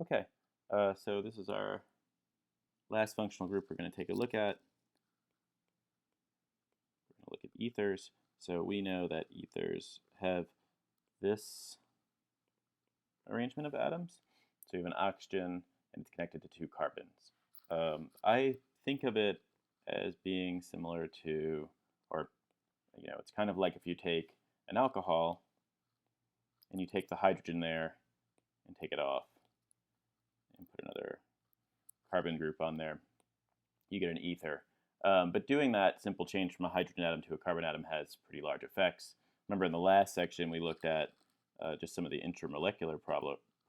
Okay, so this is our last functional group we're going to take a look at. We're going to look at ethers. So we know that ethers have this arrangement of atoms. So you have an oxygen and it's connected to two carbons. I think of it as being similar to, or it's kind of like if you take an alcohol and you take the hydrogen there and take it off and put another carbon group on there, you get an ether. But doing that simple change from a hydrogen atom to a carbon atom has pretty large effects. Remember in the last section we looked at just some of the intramolecular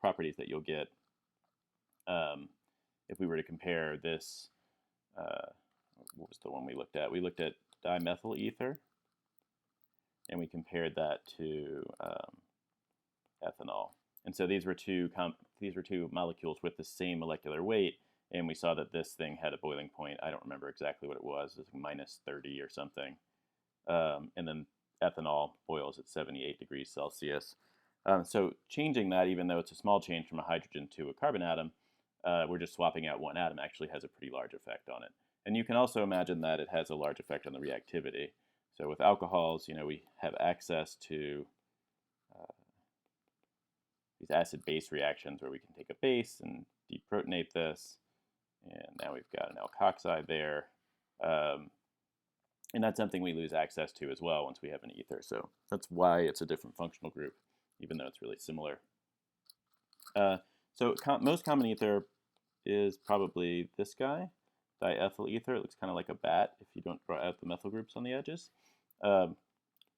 properties that you'll get if we were to compare this. What was the one we looked at? We looked at dimethyl ether, and we compared that to ethanol. And so these were two molecules with the same molecular weight, and we saw that this thing had a boiling point. I don't remember exactly what it was. It was like minus 30 or something. And then ethanol boils at 78 degrees Celsius. So changing that, even though it's a small change from a hydrogen to a carbon atom, we're just swapping out one atom, actually has a pretty large effect on it. And you can also imagine that it has a large effect on the reactivity. So with alcohols, we have access to these acid-base reactions where we can take a base and deprotonate this, and now we've got an alkoxide there. And that's something we lose access to as well once we have an ether. So that's why it's a different functional group, even though it's really similar. So most common ether is probably this guy, diethyl ether. It looks kind of like a bat if you don't draw out the methyl groups on the edges.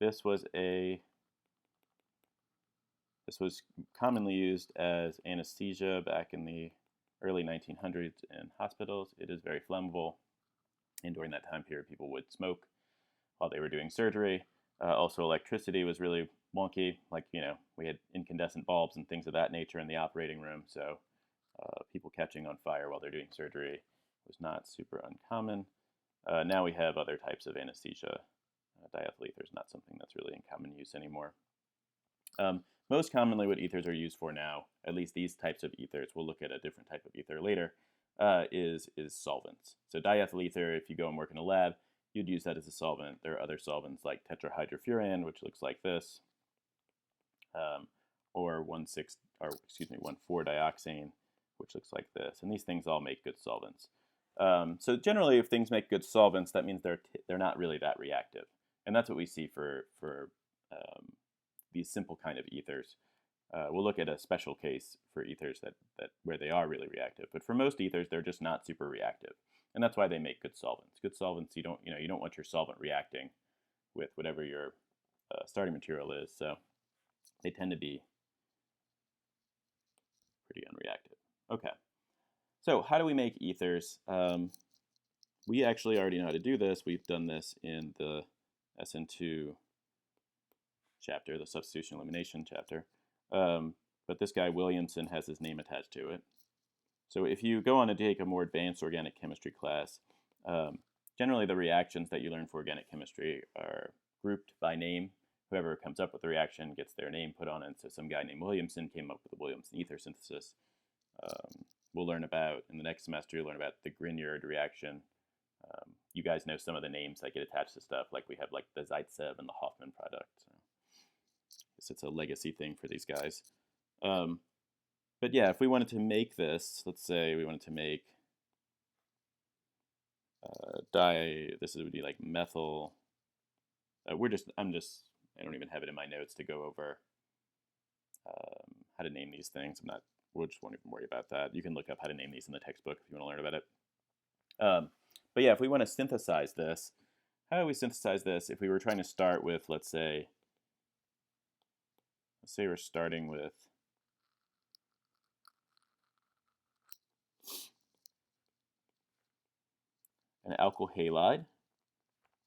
This was commonly used as anesthesia back in the early 1900s in hospitals. It is very flammable, and during that time period, people would smoke while they were doing surgery. Also, electricity was really wonky. Like, we had incandescent bulbs and things of that nature in the operating room, so people catching on fire while they're doing surgery was not super uncommon. Now we have other types of anesthesia. Diethyl ether is not something that's really in common use anymore. Most commonly what ethers are used for now, at least these types of ethers, we'll look at a different type of ether later, is solvents. So diethyl ether, if you go and work in a lab, you'd use that as a solvent. There are other solvents like tetrahydrofuran, which looks like this, or 1,4-dioxane, which looks like this. And these things all make good solvents. So generally, if things make good solvents, that means they're not really that reactive. And that's what we see for these simple kind of ethers. We'll look at a special case for ethers that where they are really reactive. But for most ethers, they're just not super reactive. And that's why they make good solvents. Good solvents, you don't want your solvent reacting with whatever your starting material is. So they tend to be pretty unreactive. Okay. So how do we make ethers? We actually already know how to do this. We've done this in the SN2 chapter, the substitution elimination chapter. But this guy, Williamson, has his name attached to it. So if you go on to take a more advanced organic chemistry class, generally the reactions that you learn for organic chemistry are grouped by name. Whoever comes up with the reaction gets their name put on it. So some guy named Williamson came up with the Williamson ether synthesis. We'll learn about, in the next semester, you'll learn about the Grignard reaction. You guys know some of the names that get attached to stuff, like we have like the Zaitsev and the Hoffman product. So I guess it's a legacy thing for these guys. But yeah, if we wanted to make this, let's say we wanted to make this would be like methyl. I don't even have it in my notes to go over how to name these things. We just won't even worry about that. You can look up how to name these in the textbook if you want to learn about it. But yeah, if we want to synthesize this, how do we synthesize this? If we were trying to start with, let's say we're starting with an alkyl halide.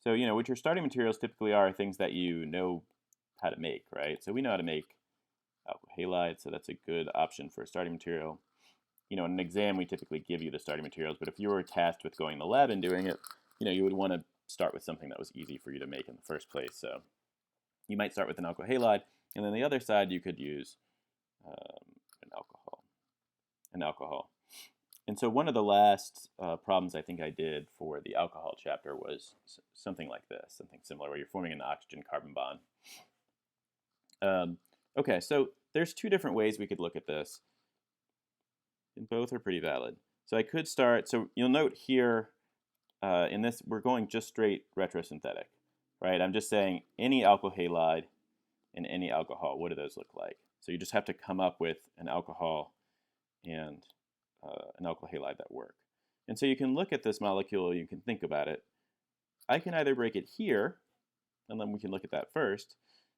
So, what your starting materials typically are things that you know how to make, right? So we know how to make alkyl halide, so that's a good option for a starting material. In an exam, we typically give you the starting materials, but if you were tasked with going to the lab and doing it, you would want to start with something that was easy for you to make in the first place. So you might start with an alkyl halide, and then the other side you could use an alcohol. an alcohol. And so one of the last problems I think I did for the alcohol chapter was something like this, something similar, where you're forming an oxygen-carbon bond. Okay, so there's two different ways we could look at this, and both are pretty valid. So I could start, so you'll note here in this, we're going just straight retrosynthetic, right? I'm just saying any alkyl halide and any alcohol, what do those look like? So you just have to come up with an alcohol and an alkyl halide that work. And so you can look at this molecule, you can think about it. I can either break it here, and then we can look at that first.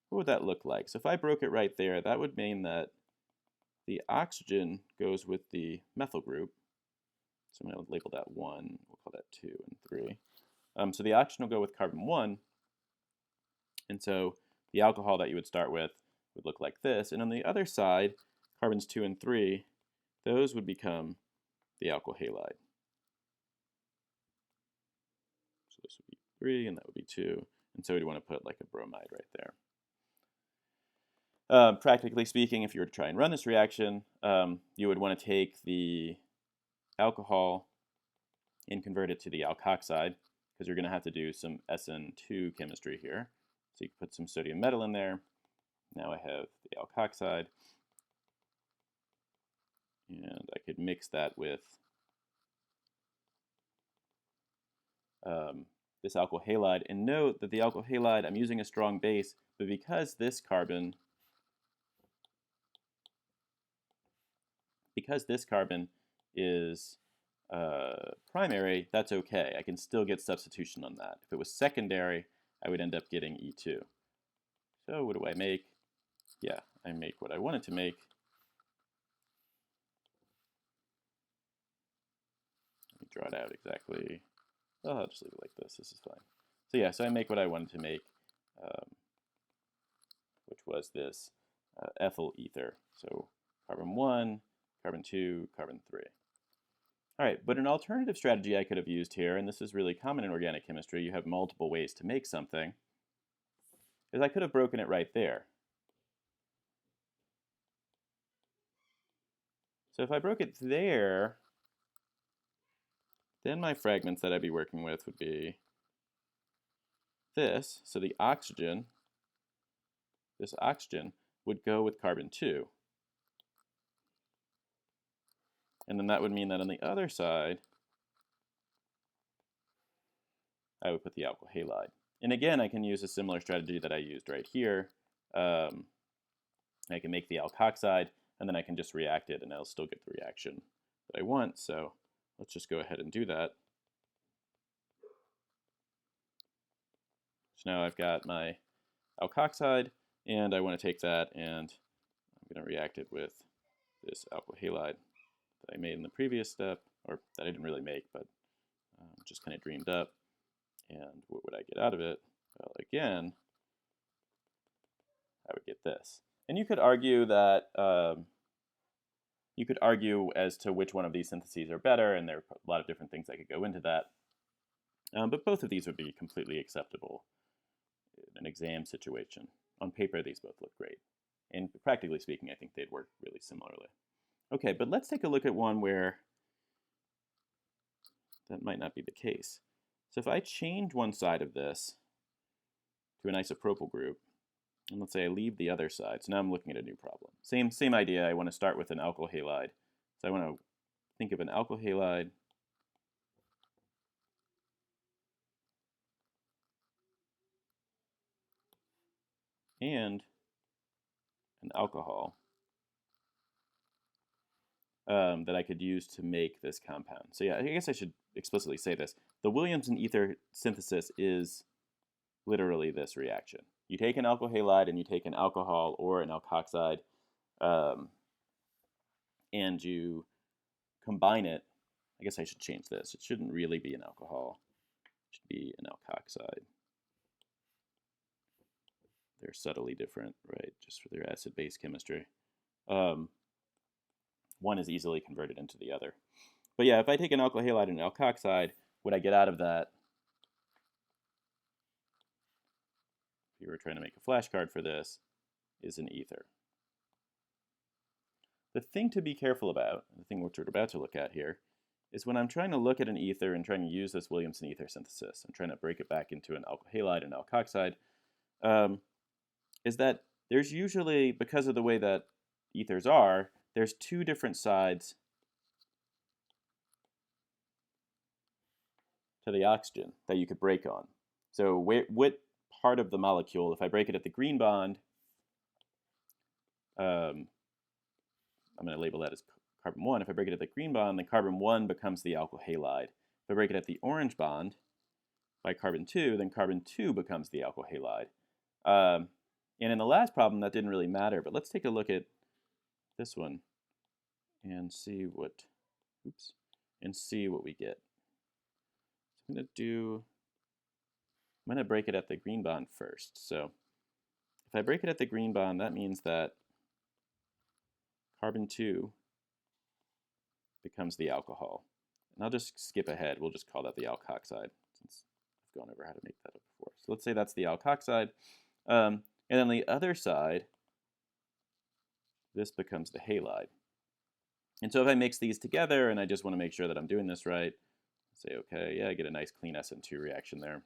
What would that look like? So if I broke it right there, that would mean that the oxygen goes with the methyl group. So I'm going to label that 1, we'll call that 2 and 3. So the oxygen will go with carbon 1, and so the alcohol that you would start with would look like this. And on the other side, carbons 2 and 3, those would become the alkyl halide. So this would be 3, and that would be 2. And so we'd want to put like a bromide right there. Practically speaking, if you were to try and run this reaction, you would want to take the alcohol and convert it to the alkoxide, because you're going to have to do some SN2 chemistry here. So you can put some sodium metal in there. Now I have the alkoxide. And I could mix that with this alkyl halide. And note that the alkyl halide, I'm using a strong base, but because this carbon is primary, that's okay. I can still get substitution on that. If it was secondary, I would end up getting E2. So what do I make? Yeah, I make what I wanted to make. Let me draw it out exactly. Oh, I'll just leave it like this. This is fine. So yeah, so I make what I wanted to make, which was this ethyl ether. So carbon 1, carbon 2, carbon 3. All right, but an alternative strategy I could have used here, and this is really common in organic chemistry, you have multiple ways to make something, is I could have broken it right there. So if I broke it there, then my fragments that I'd be working with would be this. So the oxygen, this oxygen would go with carbon 2. And then that would mean that on the other side, I would put the alkyl halide. And again, I can use a similar strategy that I used right here. I can make the alkoxide, and then I can just react it, and I'll still get the reaction that I want. So let's just go ahead and do that. So now I've got my alkoxide, and I want to take that, and I'm going to react it with this alkyl halide that I made in the previous step, or that I didn't really make, but just kind of dreamed up. And what would I get out of it? Well, again, I would get this. And you could argue that you could argue as to which one of these syntheses are better, and there are a lot of different things that could go into that. But both of these would be completely acceptable in an exam situation. On paper, these both look great. And practically speaking, I think they'd work really similarly. Okay, but let's take a look at one where that might not be the case. So if I change one side of this to an isopropyl group, and let's say I leave the other side, so now I'm looking at a new problem. Same idea, I want to start with an alkyl halide. So I want to think of an alkyl halide and an alcohol that I could use to make this compound. So yeah, I guess I should explicitly say this. The Williamson ether synthesis is literally this reaction. You take an alkyl halide and you take an alcohol or an alkoxide, and you combine it. I guess I should change this. It shouldn't really be an alcohol. It should be an alkoxide. They're subtly different, right, just for their acid-base chemistry. One is easily converted into the other. But yeah, if I take an alkyl halide and an alkoxide, what I get out of that, if you were trying to make a flashcard for this, is an ether. the thing to be careful about, the thing which we're about to look at here, is when I'm trying to look at an ether and trying to use this Williamson ether synthesis and trying to break it back into an alkyl halide and alkoxide, is that there's usually, because of the way that ethers are, there's two different sides to the oxygen that you could break on. So what part of the molecule, if I break it at the green bond, I'm going to label that as carbon 1. If I break it at the green bond, then carbon 1 becomes the alkyl halide. If I break it at the orange bond by carbon 2, then carbon 2 becomes the alkyl halide. And in the last problem, that didn't really matter, but let's take a look at this one and see what, we get. So I'm going to break it at the green bond first. So if I break it at the green bond, that means that carbon 2 becomes the alcohol. And I'll just skip ahead. We'll just call that the alkoxide, since I've gone over how to make that up before. So let's say that's the alkoxide. And then the other side, this becomes the halide. And so if I mix these together, and I just want to make sure that I'm doing this right, say, okay, yeah, I get a nice clean SN2 reaction there.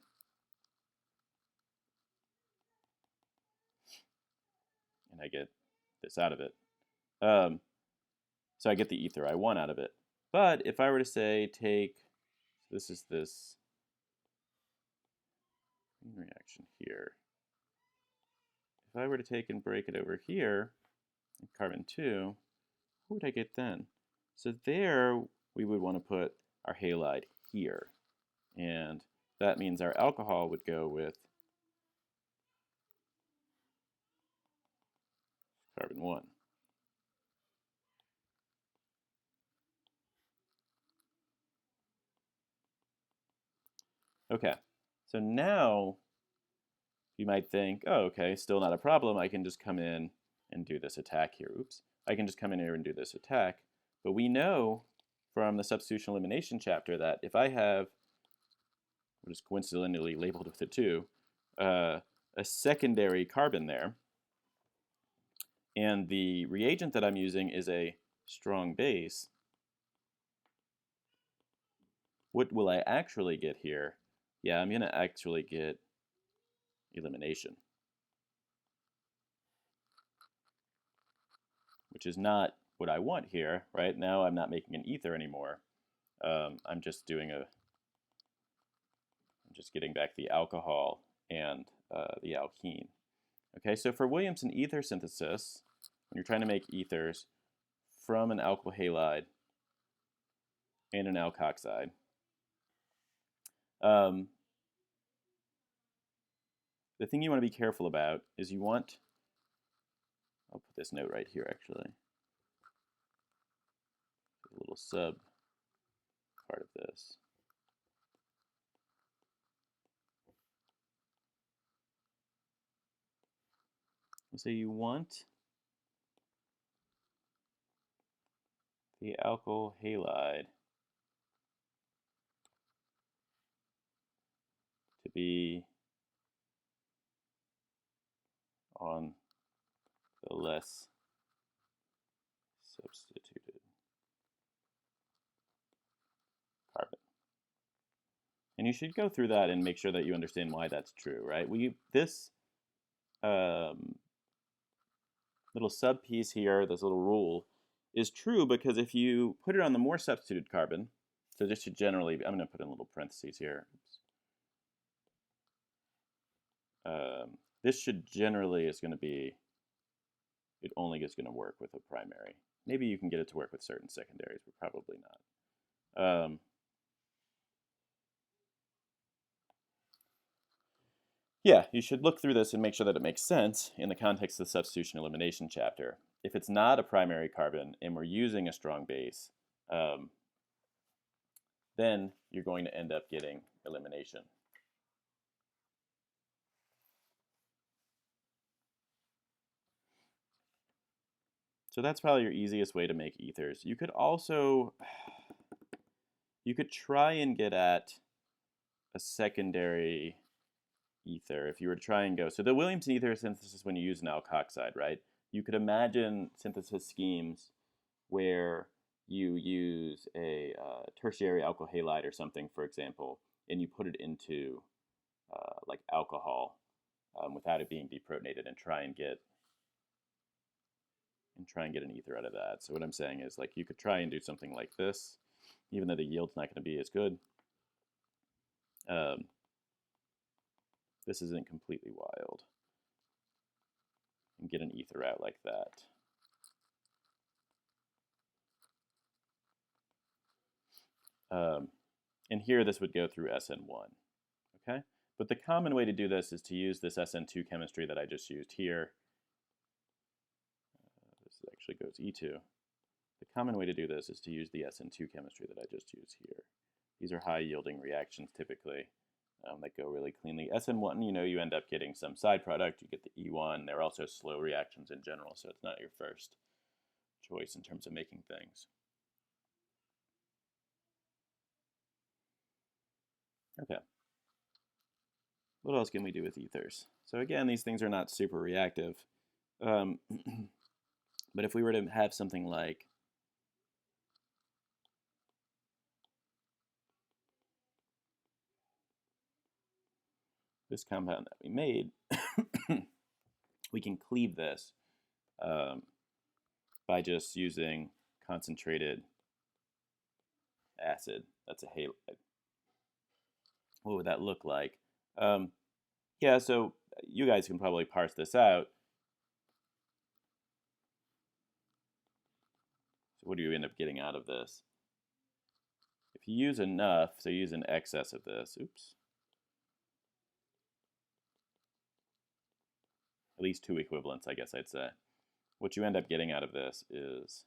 And I get this out of it. So I get the ether I want out of it. But if I were to say this is this reaction here. If I were to take and break it over here, carbon 2, what would I get then? So there we would want to put our halide here. And that means our alcohol would go with carbon 1. Okay, so now you might think, oh, okay, still not a problem. I can just come in and do this attack here. I can just come in here and do this attack. But we know from the substitution elimination chapter that if I have, we'll just coincidentally labeled with a 2, a secondary carbon there, and the reagent that I'm using is a strong base, what will I actually get here? Yeah, I'm going to actually get elimination, which is not what I want here, right? Now I'm not making an ether anymore. I'm just getting back the alcohol and the alkene. Okay, so for Williamson ether synthesis, when you're trying to make ethers from an alkyl halide and an alkoxide, the thing you want to be careful about is I'll put this note right here actually, a little sub part of this. So you want the alkyl halide to be on the less substituted carbon. And you should go through that and make sure that you understand why that's true, right? This little sub piece here, this little rule, is true because if you put it on the more substituted carbon, so this should generally, I'm going to put in little parentheses here. This should generally is going to be, it only is going to work with a primary. Maybe you can get it to work with certain secondaries, but probably not. Yeah, you should look through this and make sure that it makes sense in the context of the substitution elimination chapter. If it's not a primary carbon and we're using a strong base, then you're going to end up getting elimination. So that's probably your easiest way to make ethers. You could also, try and get at a secondary ether if you were to try and go. So the Williamson ether synthesis when you use an alkoxide, right? You could imagine synthesis schemes where you use a tertiary alkyl halide or something, for example, and you put it into like alcohol without it being deprotonated and try and get an ether out of that. So what I'm saying is, like, you could try and do something like this, even though the yield's not going to be as good. This isn't completely wild. And get an ether out like that. And here this would go through SN1, okay? But the common way to do this is to use this SN2 chemistry that I just used here. This actually goes E2. The common way to do this is to use the SN2 chemistry that I just used here. These are high-yielding reactions typically that go really cleanly. SN1, you end up getting some side product. You get the E1. They're also slow reactions in general, so it's not your first choice in terms of making things. Okay. What else can we do with ethers? So again, these things are not super reactive. But if we were to have something like this compound that we made, we can cleave this by just using concentrated acid. That's a halide. What would that look like? Yeah, so you guys can probably parse this out. So what do you end up getting out of this? If you use enough, so you use an excess of this, oops. At least 2 equivalents, I guess I'd say. What you end up getting out of this is,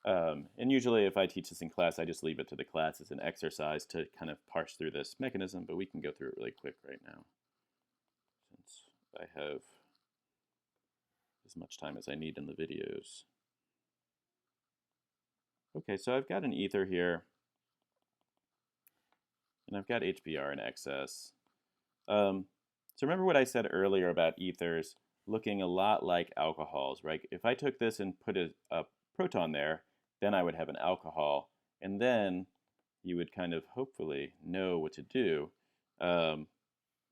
and usually if I teach this in class, I just leave it to the class as an exercise to kind of parse through this mechanism, but we can go through it really quick right now, since I have as much time as I need in the videos. Okay, so I've got an ether here, and I've got HBr in excess. So remember what I said earlier about ethers looking a lot like alcohols, right? If I took this and put a proton there, then I would have an alcohol, and then you would kind of hopefully know what to do.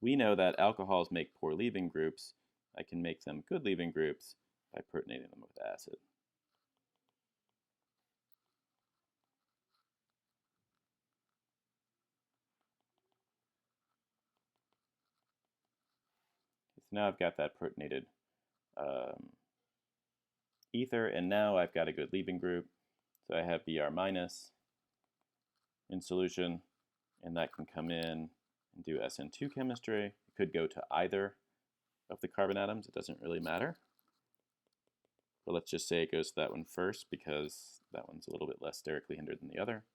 We know that alcohols make poor leaving groups. I can make them good leaving groups by protonating them with acid. So now I've got that protonated ether, and now I've got a good leaving group. So I have Br minus in solution, and that can come in and do SN2 chemistry. It could go to either of the carbon atoms. It doesn't really matter. But let's just say it goes to that one first because that one's a little bit less sterically hindered than the other.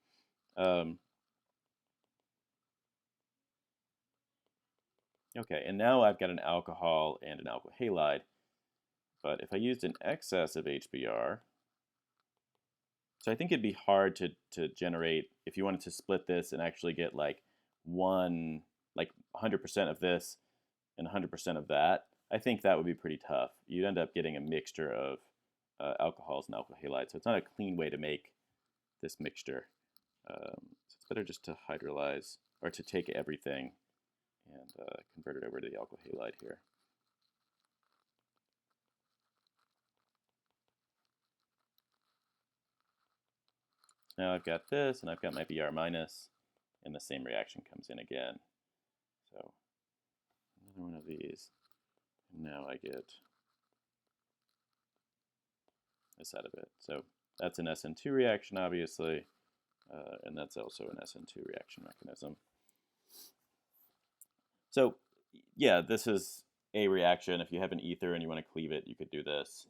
Okay, and now I've got an alcohol and an alkyl halide. But if I used an excess of HBr, so I think it'd be hard to generate, if you wanted to split this and actually get like 100% of this and 100% of that, I think that would be pretty tough. You'd end up getting a mixture of alcohols and alkyl halides. So it's not a clean way to make this mixture. So it's better just to hydrolyze, or to take everything and convert it over to the alkyl halide here. Now I've got this, and I've got my Br minus, and the same reaction comes in again. So another one of these, and now I get this out of it. So that's an SN2 reaction, obviously, and that's also an SN2 reaction mechanism. So yeah, this is a reaction. If you have an ether and you want to cleave it, you could do this.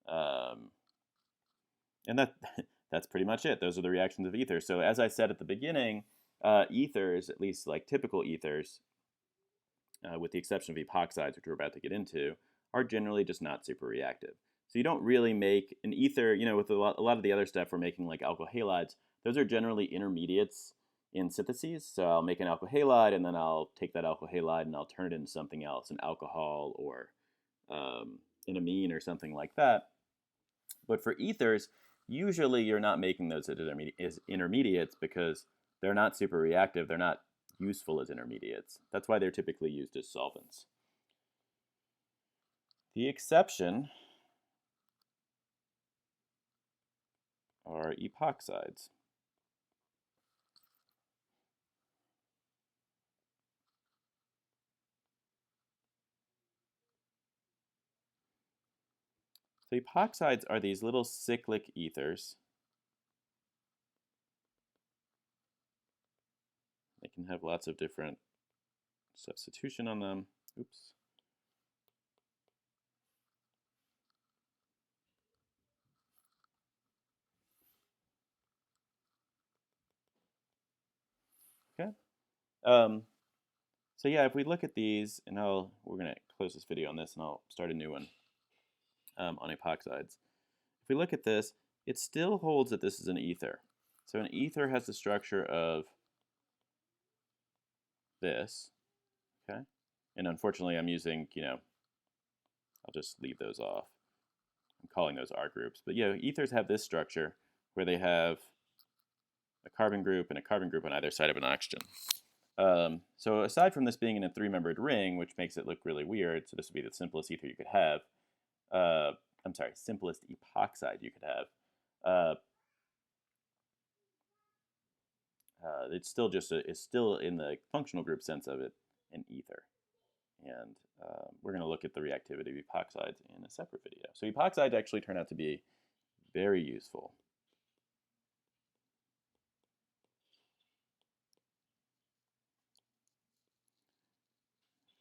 And that's pretty much it. Those are the reactions of ethers. So as I said at the beginning, ethers, at least like typical ethers, with the exception of epoxides, which we're about to get into, are generally just not super reactive. So you don't really make an ether, with a lot of the other stuff we're making, like alkyl halides, those are generally intermediates in syntheses. So I'll make an alkyl halide, and then I'll take that alkyl halide and I'll turn it into something else, an alcohol or an amine or something like that. But for ethers, usually you're not making those as intermediates because they're not super reactive. They're not useful as intermediates. That's why they're typically used as solvents. The exception are epoxides. So epoxides are these little cyclic ethers. They can have lots of different substitution on them. Oops. Okay. So yeah, if we look at these, and we're going to close this video on this, and I'll start a new one on epoxides. If we look at this, it still holds that this is an ether. So an ether has the structure of this, okay? And unfortunately, I'm using, I'll just leave those off. I'm calling those R groups. But yeah, ethers have this structure where they have a carbon group and a carbon group on either side of an oxygen. So aside from this being in a three-membered ring, which makes it look really weird, so this would be the simplest ether you could have. I'm sorry, simplest epoxide you could have. It's still it's still in the functional group sense of it, an ether. And we're going to look at the reactivity of epoxides in a separate video. So epoxides actually turn out to be very useful.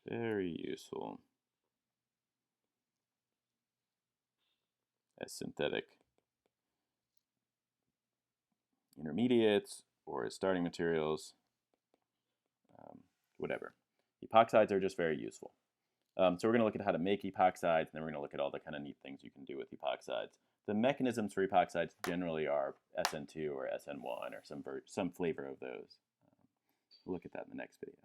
Very useful as synthetic intermediates or as starting materials, whatever. Epoxides are just very useful. So we're going to look at how to make epoxides, and then we're going to look at all the kind of neat things you can do with epoxides. The mechanisms for epoxides generally are SN2 or SN1 or some flavor of those. We'll look at that in the next video.